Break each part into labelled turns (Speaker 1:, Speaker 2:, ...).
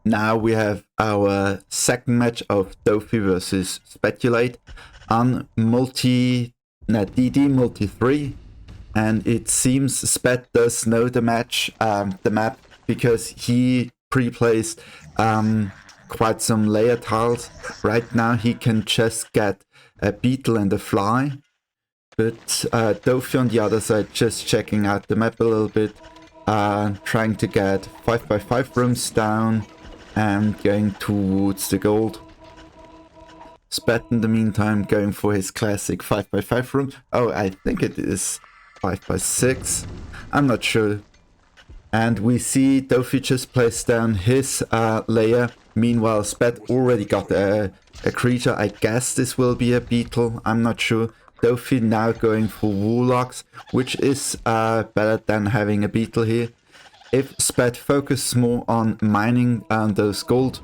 Speaker 1: now we have our second match of Dofi versus Spatulate on DD multi 3, and it seems Spat does know the map, because he pre-plays quite some layer tiles. Right now he can just get a beetle and a fly, but Dofi on the other side just checking out the map a little bit, trying to get 5x5 rooms down and going towards the gold. Spat in the meantime going for his classic 5x5 room. Oh, I think it is 5x6. I'm not sure. And we see Dofi just place down his layer. Meanwhile, Spat already got a creature. I guess this will be a beetle. I'm not sure. Dofi now going for warlocks, which is better than having a beetle here. If Spat focuses more on mining those gold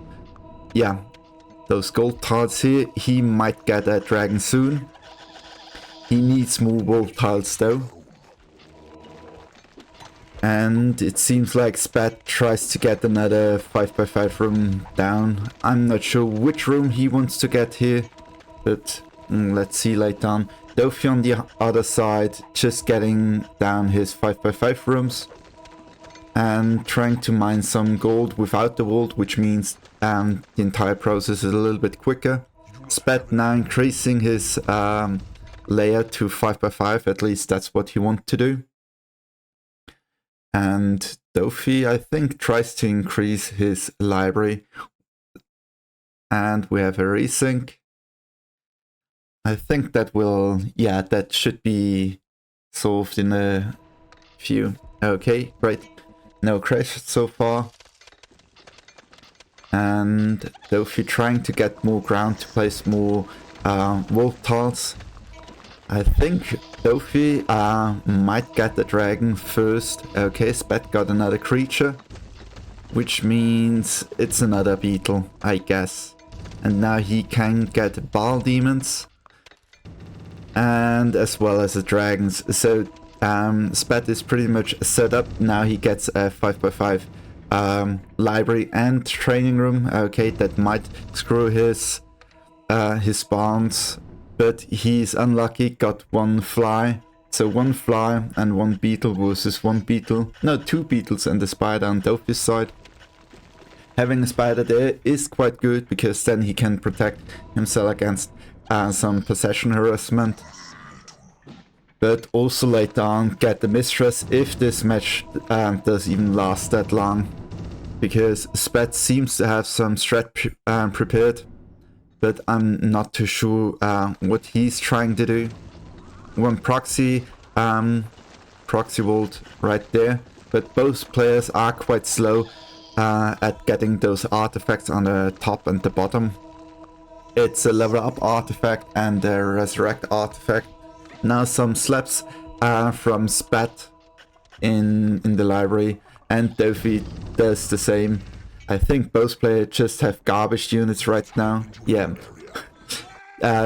Speaker 1: tiles here, he might get a dragon soon. He needs more gold tiles though. And it seems like Spat tries to get another 5x5 room down. I'm not sure which room he wants to get here, but let's see later on. Dofi on the other side just getting down his 5x5 rooms and trying to mine some gold without the vault, which means the entire process is a little bit quicker. Spat now increasing his layer to 5x5, at least that's what he wants to do. And Dofi, I think, tries to increase his library. And we have a resync. I think that that should be solved in a few. Okay, great. No crash so far. And Dofi trying to get more ground to place more wolf tiles. I think Dofi might get the dragon first. Okay, Spat got another creature, which means it's another beetle, I guess. And now he can get ball demons, and as well as the dragons. So Spat is pretty much set up. Now he gets a 5x5 library and training room. Okay, that might screw his spawns. But he's unlucky, got one fly. So one fly and one beetle versus one beetle. No, two beetles and a spider on Dofi's side. Having a spider there is quite good, because then he can protect himself against some possession harassment. But also later on get the mistress if this match does even last that long. Because Spat seems to have some strat prepared. But I'm not too sure what he's trying to do. One proxy vault right there, but both players are quite slow at getting those artifacts on the top and the bottom. It's a level up artifact and a resurrect artifact. Now some slaps from Spat in the library, and Dofi does the same. I think both players just have garbage units right now. Yeah.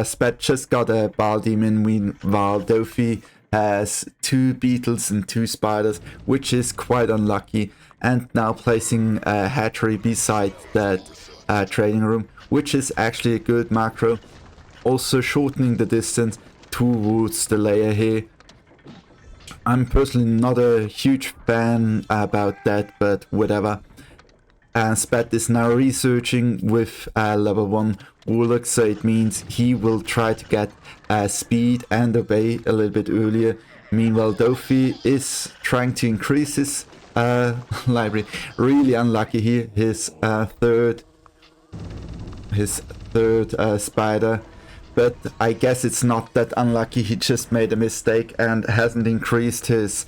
Speaker 1: Spat just got a ball demon, while Dofi has 2 beetles and 2 spiders, which is quite unlucky. And now placing a hatchery beside that training room, which is actually a good macro. Also shortening the distance towards the layer here. I'm personally not a huge fan about that, but whatever. Spat is now researching with level 1 Warlock, so it means he will try to get speed and obey a little bit earlier. Meanwhile, Dofi is trying to increase his library. Really unlucky here, his third spider. But I guess it's not that unlucky, he just made a mistake and hasn't increased his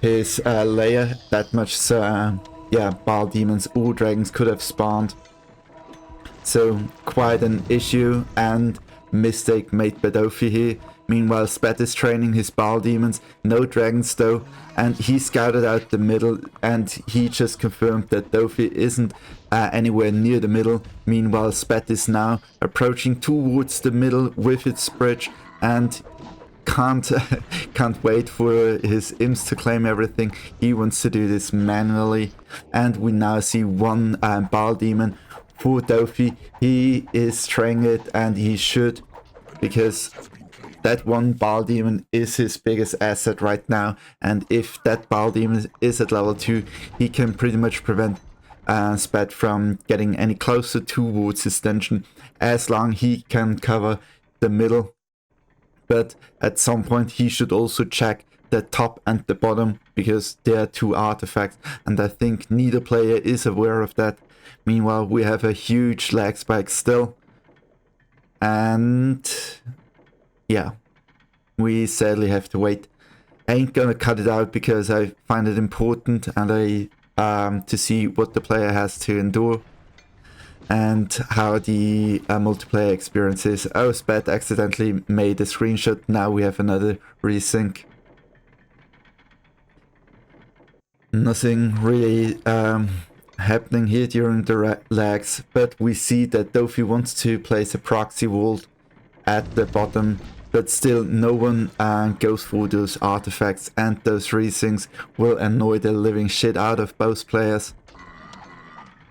Speaker 1: layer that much, so yeah, ball demons or dragons could have spawned. So quite an issue and mistake made by Dofi here. Meanwhile, Spat is training his ball demons, no dragons though, and he scouted out the middle, and he just confirmed that Dofi isn't anywhere near the middle. Meanwhile, Spat is now approaching towards the middle with its bridge and can't can't wait for his imps to claim everything. He wants to do this manually, and we now see one Ball Demon for Dofi. He is trying it, and he should, because that one Ball Demon is his biggest asset right now, and if that Ball Demon is at level 2, he can pretty much prevent Spat from getting any closer towards his dungeon, as long he can cover the middle. But at some point he should also check the top and the bottom, because they are 2 artifacts, and I think neither player is aware of that. Meanwhile, we have a huge lag spike still, and yeah, we sadly have to wait. I ain't gonna cut it out because I find it important, and to see what the player has to endure and how the multiplayer experience is. Oh, Spat accidentally made a screenshot. Now we have another resync. Nothing really happening here during the lags, but we see that Dofi wants to place a proxy wall at the bottom, but still no one goes for those artifacts, and those resyncs will annoy the living shit out of both players.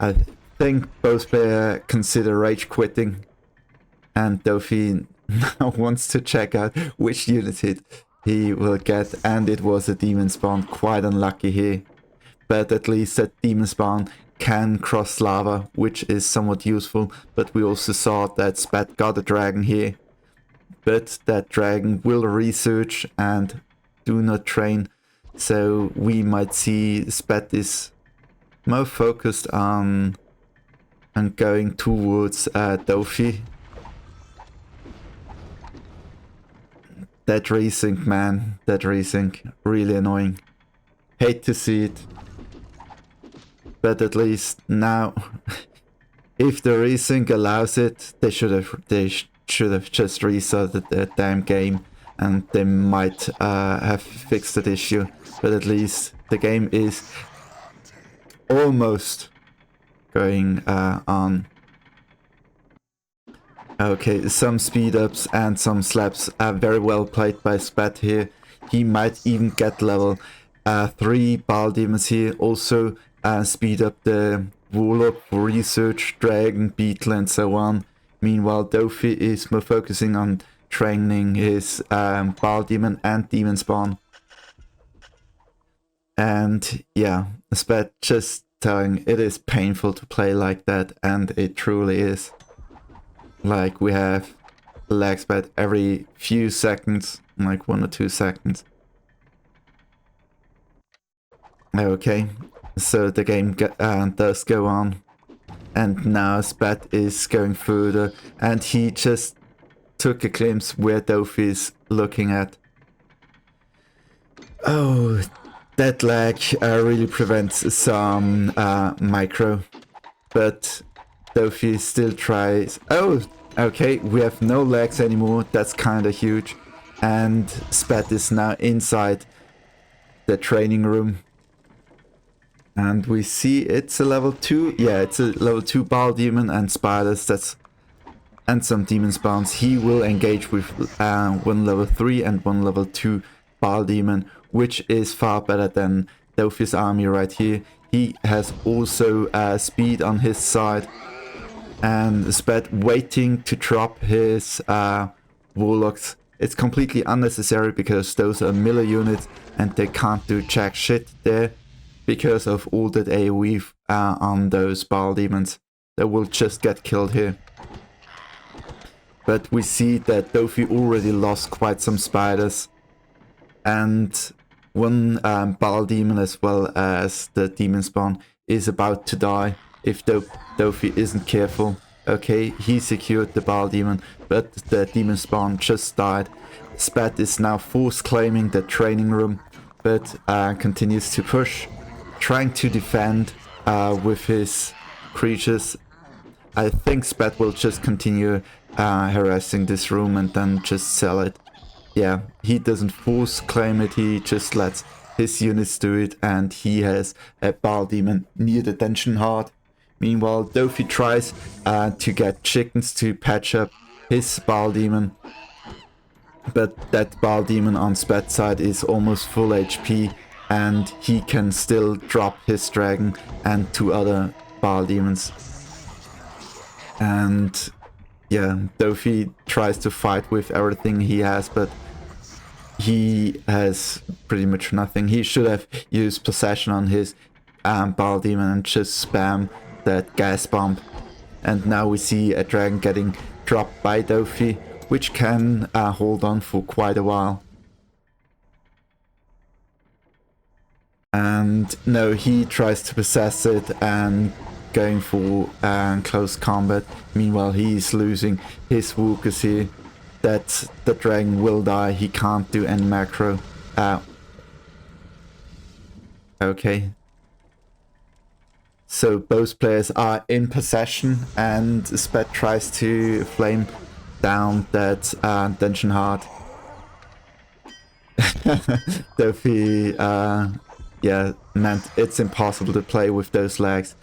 Speaker 1: I think both players consider rage quitting, and Dofi now wants to check out which unit hit he will get, and it was a demon spawn. Quite unlucky here, but at least that demon spawn can cross lava, which is somewhat useful. But we also saw that Spat got a dragon here, but that dragon will research and do not train, so we might see Spat is more focused on going towards Dofi. That resync, man, that resync, really annoying. Hate to see it, but at least now, if the resync allows it, they should have just restarted the damn game, and they might have fixed that issue. But at least the game is almost going on. Okay, some speed ups and some slaps are very well played by Spat here. He might even get level 3 Ball Demons here. Also speed up the Warlock for research, Dragon, Beetle and so on. Meanwhile, Dofi is more focusing on training his Ball Demon and Demon Spawn. And yeah, Spat just telling it is painful to play like that, and it truly is. Like, we have lag Spat every few seconds, like 1 or 2 seconds. Okay, so the game does go on. And now Spat is going further, and he just took a glimpse where Dofi is looking at. Oh, that lag really prevents some micro, but Dofi still tries. Oh, okay, we have no lags anymore. That's kind of huge. And Spat is now inside the training room. And we see it's a level 2. Yeah, it's a level 2 Ball Demon and spiders. And some demon spawns. He will engage with one level 3 and one level 2 Ball Demon, which is far better than Dofi's army right here. He has also speed on his side. And Spat waiting to drop his Warlocks. It's completely unnecessary because those are Miller units and they can't do jack shit there, because of all that AoE on those Ball Demons. They will just get killed here. But we see that Dofi already lost quite some spiders, and one Ball Demon as well as the Demon Spawn is about to die if Dofi isn't careful. Okay, he secured the Ball Demon, but the Demon Spawn just died. Spat is now force claiming the training room, but continues to push, trying to defend with his creatures. I think Spat will just continue harassing this room and then just sell it. Yeah, he doesn't force claim it, he just lets his units do it, and he has a Ball Demon near the dungeon heart. Meanwhile, Dofi tries to get chickens to patch up his Ball Demon. But that Ball Demon on Spat's side is almost full HP, and he can still drop his dragon and 2 other Ball Demons. And yeah, Dofi tries to fight with everything he has, but he has pretty much nothing. He should have used possession on his Ball Demon and just spam that gas bomb. And now we see a dragon getting dropped by Dofi, which can hold on for quite a while. And no, he tries to possess it and going for close combat. Meanwhile, he's losing his Wookas here. That the dragon will die. He can't do any macro. Okay. So both players are in possession, and Spat tries to flame down that dungeon heart. Dofi, yeah, meant it's impossible to play with those legs.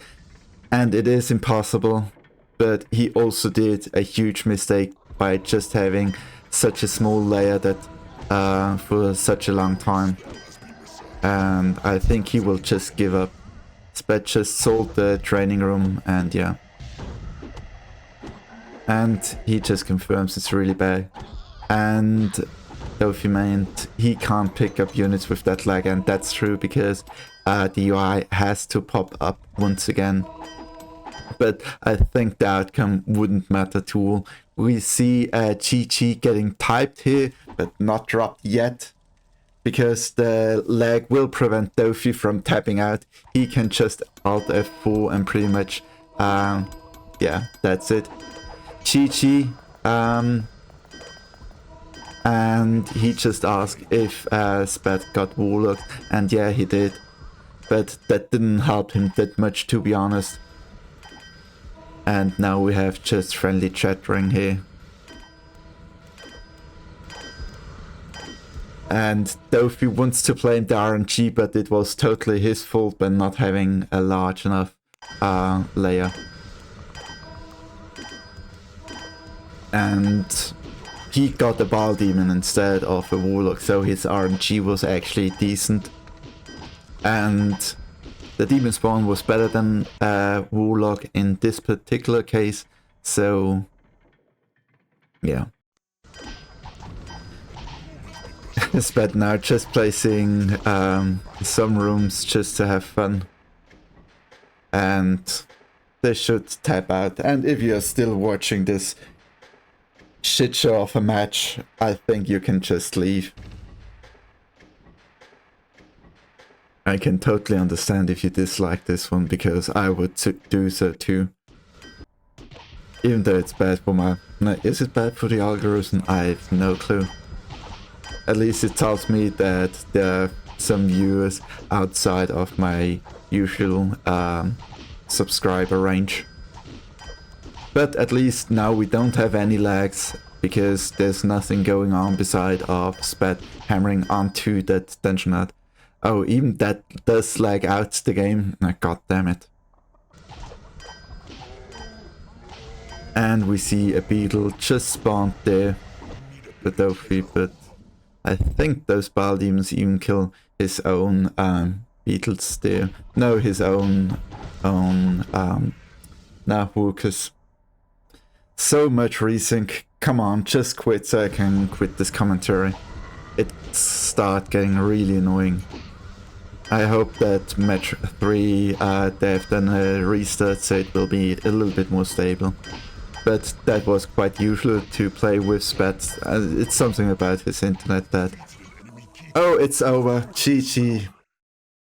Speaker 1: And it is impossible, but he also did a huge mistake by just having such a small layer that for such a long time. And I think he will just give up. Spat just sold the training room, and yeah. And he just confirms it's really bad. And Dofi meant he can't pick up units with that lag, and that's true because the UI has to pop up once again. But I think the outcome wouldn't matter at all. We see GG getting typed here, but not dropped yet. Because the lag will prevent Dofi from tapping out. He can just Alt F4 and pretty much, yeah, that's it. GG, and he just asked if Spat got Warlocked, and yeah, he did. But that didn't help him that much, to be honest. And now we have just friendly chattering here. And Dofi wants to blame the RNG, but it was totally his fault by not having a large enough layer. And he got a Ball Demon instead of a Warlock, so his RNG was actually decent. And the Demon Spawn was better than Warlock in this particular case, so yeah. Spat now just placing some rooms just to have fun. And they should tap out. And if you're still watching this shit show of a match, I think you can just leave. I can totally understand if you dislike this one, because I would do so too. Even though it's bad for my... No, is it bad for the algorithm? I have no clue. At least it tells me that there are some viewers outside of my usual subscriber range. But at least now we don't have any lags, because there's nothing going on beside of Spat hammering onto that dungeon nut. Oh, even that does lag out the game. Oh, God damn it. And we see a beetle just spawned there. The Dofi, but I think those Ball Demons even kill his own beetles there. No, his own Wookas. So much resync. Come on, just quit so I can quit this commentary. It start getting really annoying. I hope that match 3 they've done a restart so it will be a little bit more stable. But that was quite usual to play with Spat. It's something about his internet that... Oh, it's over. GG.